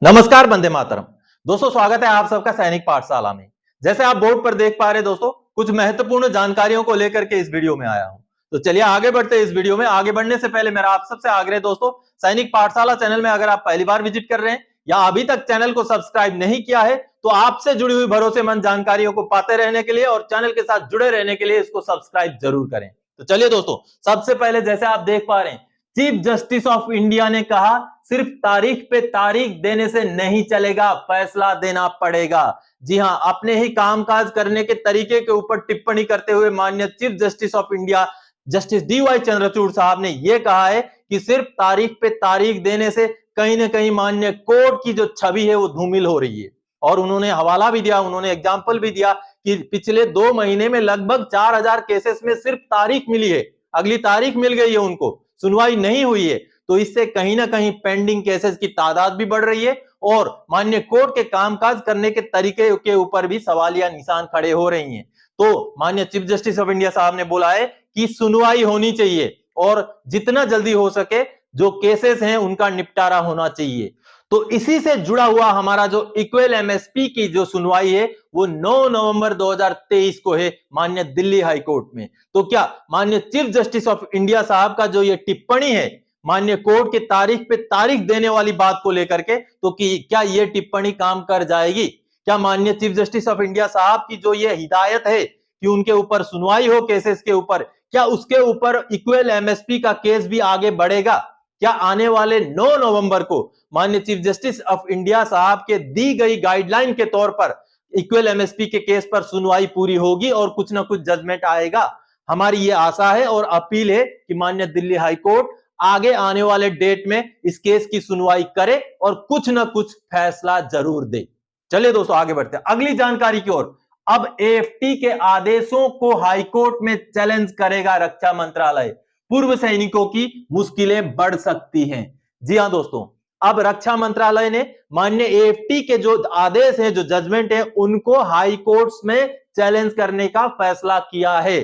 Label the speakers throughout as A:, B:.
A: नमस्कार, वंदे मातरम। दोस्तों, स्वागत है आप सबका सैनिक पाठशाला में। जैसे आप बोर्ड पर देख पा रहे दोस्तों, कुछ महत्वपूर्ण जानकारियों को लेकर के इस वीडियो में आया हूं। तो चलिए आगे बढ़ते हैं। इस वीडियो में आगे बढ़ने से पहले मेरा आप सबसे आग्रह दोस्तों, सैनिक पाठशाला चैनल में अगर आप पहली बार विजिट कर रहे हैं या अभी तक चैनल को सब्सक्राइब नहीं किया है, तो आपसे जुड़ी हुई भरोसेमंद जानकारियों को पाते रहने के लिए और चैनल के साथ जुड़े रहने के लिए इसको सब्सक्राइब जरूर करें। तो चलिए दोस्तों, सबसे पहले जैसे आप देख पा रहे हैं, चीफ जस्टिस ऑफ इंडिया ने कहा सिर्फ तारीख पे तारीख देने से नहीं चलेगा, फैसला देना पड़ेगा। जी हां, अपने ही कामकाज करने के तरीके के ऊपर टिप्पणी करते हुए माननीय chief justice of India justice DY Chandrachud साहब ने यह कहा है कि सिर्फ तारीख पे तारीख देने से कहीं ना कहीं माननीय कोर्ट की जो छवि है वो धूमिल हो रही है। और उन्होंने हवाला भी दिया, उन्होंने एग्जाम्पल भी दिया कि पिछले 2 महीने में लगभग 4000 केसेस में सिर्फ तारीख मिली है, अगली तारीख मिल गई है, उनको सुनवाई नहीं हुई है। तो इससे कहीं ना कहीं पेंडिंग केसेस की तादाद भी बढ़ रही है और माननीय कोर्ट के कामकाज करने के तरीके के ऊपर भी सवालिया निशान खड़े हो रही हैं। तो माननीय चीफ जस्टिस ऑफ इंडिया साहब ने बोला है कि सुनवाई होनी चाहिए और जितना जल्दी हो सके जो केसेस हैं उनका निपटारा होना चाहिए। तो इसी से जुड़ा हुआ हमारा जो इक्वल एमएसपी की जो सुनवाई है वो 9 नवंबर 2023 को है माननीय दिल्ली हाई कोर्ट में। तो क्या माननीय चीफ जस्टिस ऑफ इंडिया साहब का जो ये टिप्पणी है माननीय कोर्ट के तारीख पे तारीख देने वाली बात को लेकर के, तो कि क्या ये टिप्पणी काम कर जाएगी? क्या माननीय चीफ जस्टिस ऑफ इंडिया साहब की जो ये हिदायत है कि उनके ऊपर सुनवाई हो केसेस के ऊपर, क्या उसके ऊपर इक्वल एमएसपी का केस भी आगे बढ़ेगा? क्या आने वाले 9 नवंबर को माननीय चीफ जस्टिस ऑफ इंडिया साहब के दी गई गाइडलाइन के तौर पर इक्वल एमएसपी के केस पर सुनवाई पूरी होगी और कुछ ना कुछ जजमेंट आएगा? हमारी ये आशा है और अपील है कि माननीय दिल्ली हाई कोर्ट आगे आने वाले डेट में इस केस की सुनवाई करे और कुछ ना कुछ फैसला जरूर दे। चलिए दोस्तों आगे बढ़ते हैं अगली जानकारी की ओर। अब एएफटी के आदेशों को हाईकोर्ट में चैलेंज करेगा रक्षा मंत्रालय, पूर्व सैनिकों की मुश्किलें बढ़ सकती हैं। जी हां दोस्तों, अब रक्षा मंत्रालय ने माननीय एएफटी के जो आदेश है, जो जजमेंट है, उनको हाई कोर्ट्स में चैलेंज करने का फैसला किया है।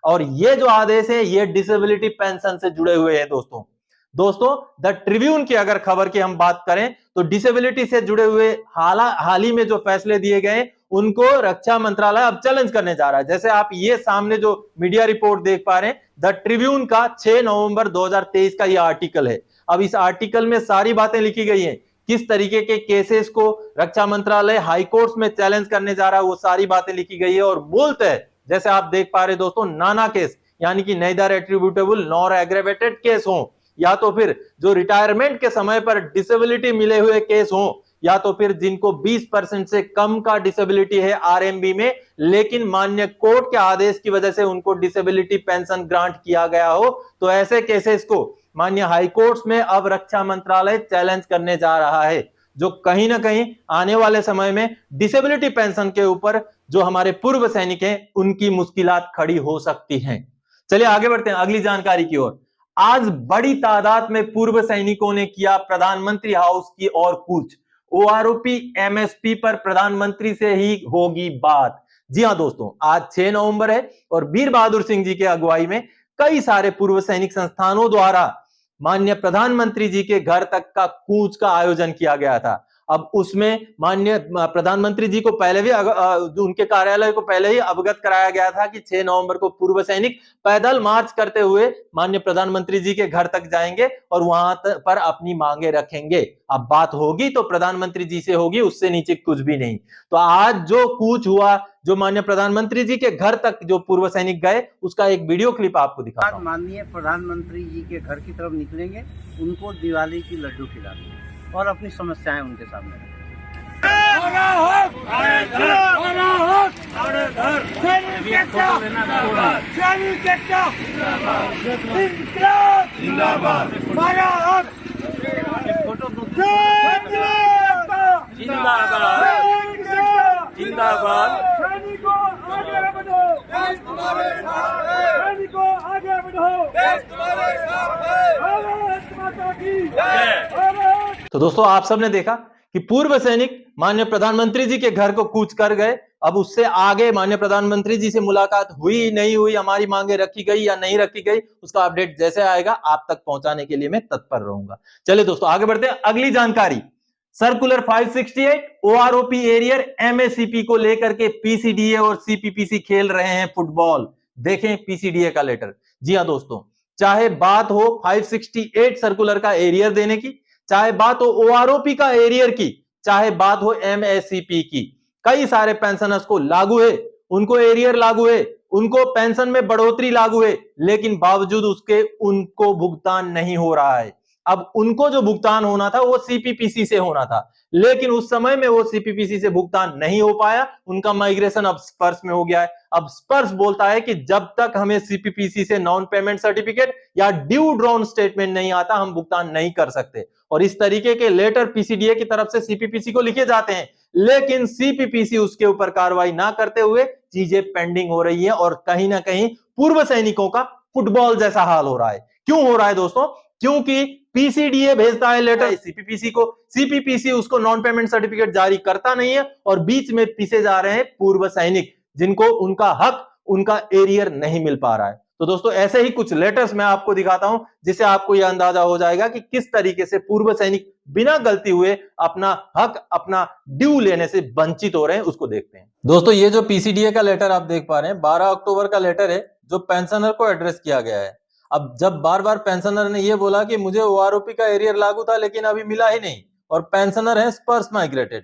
A: और ये जो आदेश है ये डिसेबिलिटी पेंशन से जुड़े हुए हैं दोस्तों द ट्रिब्यून की अगर खबर की हम बात करें तो डिसेबिलिटी से जुड़े हुए हाल ही में जो फैसले दिए गए उनको रक्षा मंत्रालय अब चैलेंज करने जा रहा है। जैसे आप ये सामने जो मीडिया रिपोर्ट देख पा रहे हैं, द ट्रिब्यून का 6 नवंबर 2023 का ये आर्टिकल है। अब इस आर्टिकल में सारी बातें लिखी गई हैं, किस तरीके के केसेस को रक्षा मंत्रालय हाई कोर्ट्स में चैलेंज करने जा रहा है वो सारी बातें लिखी गई है। और मूलतः जैसे आप देख पा रहे दोस्तों, नाना केस यानी कि neither attributable nor aggravated case हो, या तो फिर जो रिटायरमेंट के समय पर डिसेबिलिटी मिले हुए केस हो, या तो फिर जिनको 20% से कम का डिसेबिलिटी है आरएमबी में, लेकिन माननीय कोर्ट के आदेश की वजह से उनको डिसेबिलिटी पेंशन ग्रांट किया गया हो, तो ऐसे केसेस को माननीय हाई कोर्ट्स में अब रक्षा मंत्रालय चैलेंज करने जा रहा है, जो कहीं ना कहीं आने वाले समय में डिसेबिलिटी पेंशन के ऊपर जो हमारे पूर्व सैनिक हैं उनकी मुश्किलात खड़ी हो सकती हैं। चलिए आगे बढ़ते हैं अगली जानकारी की ओर। आज बड़ी तादाद में पूर्व सैनिकों ने किया प्रधानमंत्री हाउस की ओर कूच, ओआरओपी एमएसपी पर प्रधानमंत्री से ही होगी बात। जी हां दोस्तों, आज 6 नवंबर है और वीर बहादुर सिंह जी के अगुवाई में कई सारे पूर्व सैनिक संस्थानों द्वारा माननीय प्रधानमंत्री जी के घर तक का कूच का आयोजन किया गया था। अब उसमें माननीय प्रधानमंत्री जी को पहले भी उनके कार्यालय को पहले ही अवगत कराया गया था कि 6 नवंबर को पूर्व सैनिक पैदल मार्च करते हुए माननीय प्रधानमंत्री जी के घर तक जाएंगे और वहां पर अपनी मांगे रखेंगे। अब बात होगी तो प्रधानमंत्री जी से होगी, उससे नीचे कुछ भी नहीं। तो आज जो कूच हुआ, जो माननीय प्रधानमंत्री जी के घर तक जो पूर्व सैनिक गए, उसका एक वीडियो क्लिप आपको दिखाता हूं।
B: माननीय प्रधानमंत्री जी के घर की तरफ निकलेंगे, उनको दिवाली की लड्डू खिलाएंगे और अपनी समस्याएं उनके सामने रखेंगे।
A: तो दोस्तों आप सबने देखा कि पूर्व सैनिक माननीय प्रधानमंत्री जी के घर को कूच कर गए। अब उससे आगे माननीय प्रधानमंत्री जी से मुलाकात हुई नहीं हुई, हमारी मांगे रखी गई या नहीं रखी गई, उसका अपडेट जैसे आएगा आप तक पहुंचाने के लिए मैं तत्पर रहूंगा। चलिए दोस्तों आगे बढ़ते हैं अगली जानकारी। सर्कुलर 568 ओआरओपी एरियर एमएससीपी को लेकर के पीसीडीए और सीपीपीसी खेल रहे हैं फुटबॉल। देखें पीसीडीए का लेटर। जी हां दोस्तों, चाहे बात हो 568 सर्कुलर का एरियर देने की, चाहे बात हो ओआरओपी का एरियर की, चाहे बात हो एमएससीपी की, कई सारे पेंशनर्स को लागू है, उनको एरियर लागू है, उनको पेंशन में बढ़ोतरी लागू है, लेकिन बावजूद उसके उनको भुगतान नहीं हो रहा है। अब उनको जो भुगतान होना था वो सीपीपीसी से होना था, लेकिन उस समय में वो सीपीपीसी से भुगतान नहीं हो पाया, उनका माइग्रेशन अब स्पर्श में हो गया है। अब स्पर्श बोलता है कि जब तक हमें सीपीपीसी से नॉन पेमेंट सर्टिफिकेट या ड्यू ड्रॉन स्टेटमेंट नहीं आता, हम भुगतान नहीं कर सकते। और इस तरीके के लेटर पीसीडीए की तरफ से सीपीपीसी को लिखे जाते हैं, लेकिन सीपीपीसी उसके ऊपर कार्रवाई ना करते हुए चीजें पेंडिंग हो रही है और कहीं ना कहीं पूर्व सैनिकों का फुटबॉल जैसा हाल हो रहा है। क्यों हो रहा है दोस्तों? क्योंकि पीसीडीए भेजता है लेटर सीपीपीसी को, सीपीपीसी उसको नॉन पेमेंट सर्टिफिकेट जारी करता नहीं है और बीच में पीसे जा रहे हैं पूर्व सैनिक, जिनको उनका हक, उनका एरियर नहीं मिल पा रहा है। तो दोस्तों ऐसे ही कुछ लेटर्स मैं आपको दिखाता हूं, जिससे आपको यह अंदाजा हो जाएगा कि किस तरीके से पूर्व सैनिक बिना गलती हुए अपना हक, अपना ड्यू लेने से वंचित हो रहे हैं। उसको देखते हैं। दोस्तों ये जो पीसीडीए का लेटर आप देख पा रहे हैं 12 अक्टूबर का लेटर है, जो पेंशनर को एड्रेस किया गया है। अब जब बार बार पेंशनर ने यह बोला कि मुझे ओआरओपी का एरियर लागू था लेकिन अभी मिला ही नहीं, और पेंशनर है स्पर्श माइग्रेटेड,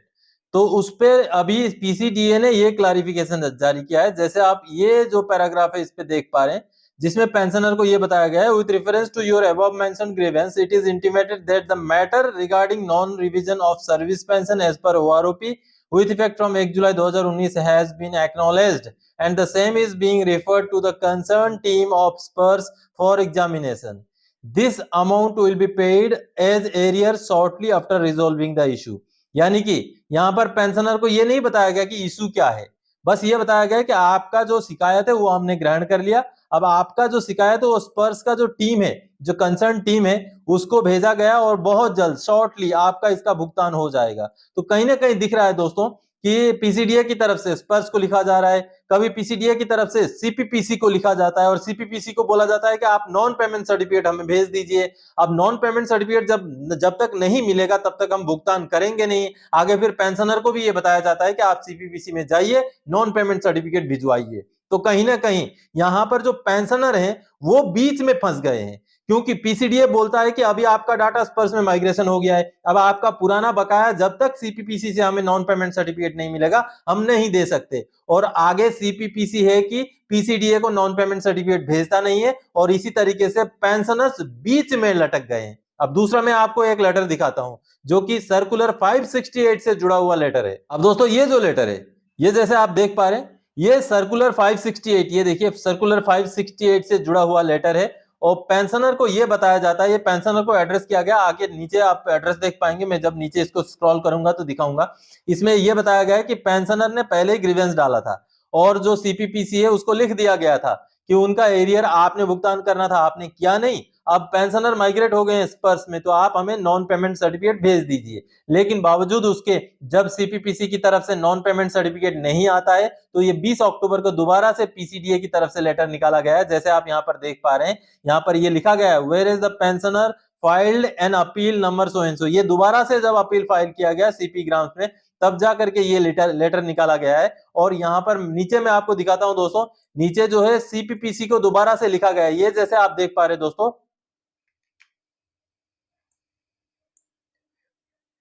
A: तो उस पे अभी पीसीडीए ने ये क्लैरिफिकेशन जारी किया है। जैसे आप ये जो पैराग्राफ है इस पे देख पा रहे हैं, जिसमें पेंशनर को ये बताया गया है, with reference to your above mentioned grievance it is intimated that the matter regarding non revision of service pension as per OROP with effect from 1 July 2019 has been acknowledged and the same is being referred to the concerned team of Spurs for examination. This amount will be paid as arrear shortly after resolving the issue. यानी कि यहां पर pensioner को यह नहीं बताया गया कि इशू क्या है, बस ये बताया गया कि आपका जो शिकायत है वो हमने ग्रहण कर लिया। अब आपका जो शिकायत है वो स्पर्स का जो टीम है, जो कंसर्न टीम है, उसको भेजा गया और बहुत जल्द शॉर्टली आपका इसका भुगतान हो जाएगा। तो कहीं ना कहीं दिख रहा है दोस्तों कि पीसीडीए की तरफ से स्पर्स को लिखा जा रहा है, कभी पीसीडीए की तरफ से सीपीपीसी को लिखा जाता है और सीपीपीसी को बोला जाता है कि आप नॉन पेमेंट सर्टिफिकेट हमें भेज दीजिए। अब नॉन पेमेंट सर्टिफिकेट जब तक नहीं मिलेगा तब तक हम भुगतान करेंगे नहीं। आगे फिर पेंशनर को भी ये बताया जाता है कि आप सीपीपीसी में जाइए, नॉन पेमेंट सर्टिफिकेट भिजवाइए। तो कहीं ना कहीं यहां पर जो पेंशनर हैं वो बीच में फंस गए हैं, क्योंकि पीसीडीए बोलता है कि अभी आपका डाटा स्पर्श में माइग्रेशन हो गया है, अब आपका पुराना बकाया जब तक सीपीपीसी से हमें नॉन पेमेंट सर्टिफिकेट नहीं मिलेगा हम नहीं दे सकते। और आगे सीपीपीसी है कि पीसीडीए को नॉन पेमेंट सर्टिफिकेट भेजता नहीं है और इसी तरीके से पेंशनर्स बीच में लटक गए हैं। अब दूसरा मैं आपको एक लेटर दिखाता हूं जो कि सर्कुलर 568 से जुड़ा हुआ लेटर है। अब दोस्तों ये जो लेटर है, ये जैसे आप देख पा रहे हैं, ये सर्कुलर 568, ये देखिए सर्कुलर 568 से जुड़ा हुआ लेटर है और पेंशनर को यह बताया जाता है, ये पेंशनर को एड्रेस किया गया। आगे नीचे आप एड्रेस देख पाएंगे, मैं जब नीचे इसको स्क्रॉल करूंगा तो दिखाऊंगा। इसमें यह बताया गया है कि पेंशनर ने पहले ही ग्रीवेंस डाला था और जो सीपीपीसी है उसको लिख दिया गया था कि उनका एरियर आपने भुगतान करना था, आपने किया नहीं। अब पेंशनर माइग्रेट हो गए हैं स्पर्श में, तो आप हमें नॉन पेमेंट सर्टिफिकेट भेज दीजिए। लेकिन बावजूद उसके जब सीपीपीसी की तरफ से नॉन पेमेंट सर्टिफिकेट नहीं आता है तो ये 20 अक्टूबर को दोबारा से पीसीडीए की तरफ से लेटर निकाला गया है। जैसे आप यहाँ पर देख पा रहे हैं, यहाँ पर ये लिखा गया है, where is the pensioner filed an appeal number so and so. ये दोबारा से जब अपील फाइल किया गया सीपी ग्राम्स में, तब जाकर के ये लेटर निकाला गया है। और यहाँ पर नीचे मैं आपको दिखाता हूं दोस्तों, नीचे जो है सीपीपीसी को दोबारा से लिखा गया है, ये जैसे आप देख पा रहे हैं दोस्तों,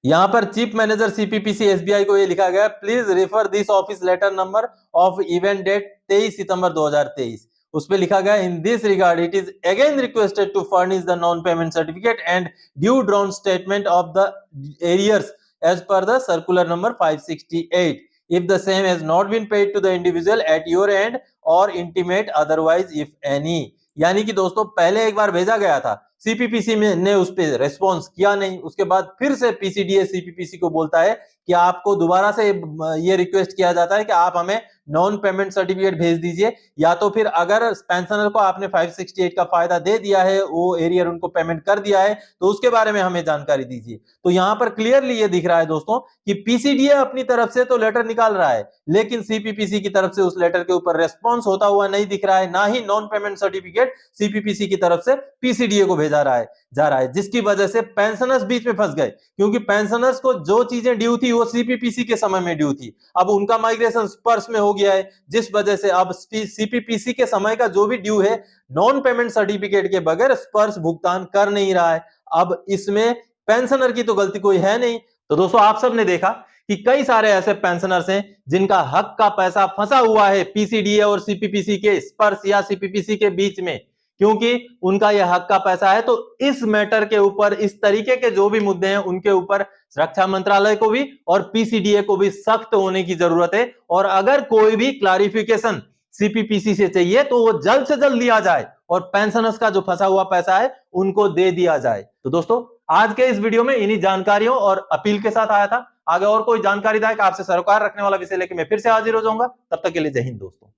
A: यहां पर चीफ मैनेजर सीपीपीसी एसबीआई को ये लिखा गया, please refer this office letter number of even date 23 September 2023। उस पे लिखा गया, in this regard it is again requested to furnish the non payment certificate and due drawn statement of the arrears as per the circular number 568 if the same has not been paid to the individual at your end or intimate otherwise if any। यानी कि दोस्तों पहले एक बार भेजा गया था, CPPC ने उस पर रेस्पॉन्स किया नहीं, उसके बाद फिर से पीसीडीए सीपीपीसी को बोलता है कि आपको दोबारा से ये रिक्वेस्ट किया जाता है कि आप हमें नॉन पेमेंट सर्टिफिकेट भेज दीजिए, या तो फिर अगर पेंशनर को आपने 568 का फायदा दे दिया है, वो एरियर उनको पेमेंट कर दिया है, तो उसके बारे में हमें जानकारी दीजिए। तो यहां पर क्लियरली ये दिख रहा है दोस्तों कि पीसीडीए अपनी तरफ से तो लेटर निकाल रहा है, लेकिन सीपीपीसी की तरफ से उस लेटर के ऊपर रेस्पॉन्स होता हुआ नहीं दिख रहा है, ना ही नॉन पेमेंट सर्टिफिकेट सीपीपीसी की तरफ से पीसीडीए को भेजा जा रहा है, जिसकी वजह से पेंशनर्स बीच में फंस गए, क्योंकि पेंशनर्स को जो चीजें ड्यू थी वो सीपीपीसी के समय में ड्यू थी, अब उनका माइग्रेशन स्पर्श में हो गया है, जिस वजह से अब सीपीपीसी के समय का जो भी ड्यू है नॉन पेमेंट सर्टिफिकेट के बगैर स्पर्श भुगतान कर नहीं रहा है। अब इसमें पेंशनर की तो गलती कोई है नहीं। तो दोस्तों आप सबने देखा कि कई सारे ऐसे पेंशनर्स हैं जिनका हक का पैसा फंसा हुआ है पीसीडीए और सीपीपीसी के स्पर्श या सीपीपीसी के बीच में, क्योंकि उनका यह हक का पैसा है। तो इस मैटर के ऊपर, इस तरीके के जो भी मुद्दे हैं उनके ऊपर रक्षा मंत्रालय को भी और पीसीडीए को भी सख्त होने की जरूरत है, और अगर कोई भी क्लैरिफिकेशन सीपीपीसी से चाहिए तो वो जल्द से जल्द लिया जाए और पेंशनर्स का जो फंसा हुआ पैसा है उनको दे दिया जाए। तो दोस्तों आज के इस वीडियो में इन्हीं जानकारियों और अपील के साथ आया था। आगे और कोई जानकारीदायक आपसे सरोकार रखने वाला विषय लेकर मैं फिर से हाजिर हो जाऊंगा। तब तक के लिए जय हिंद दोस्तों।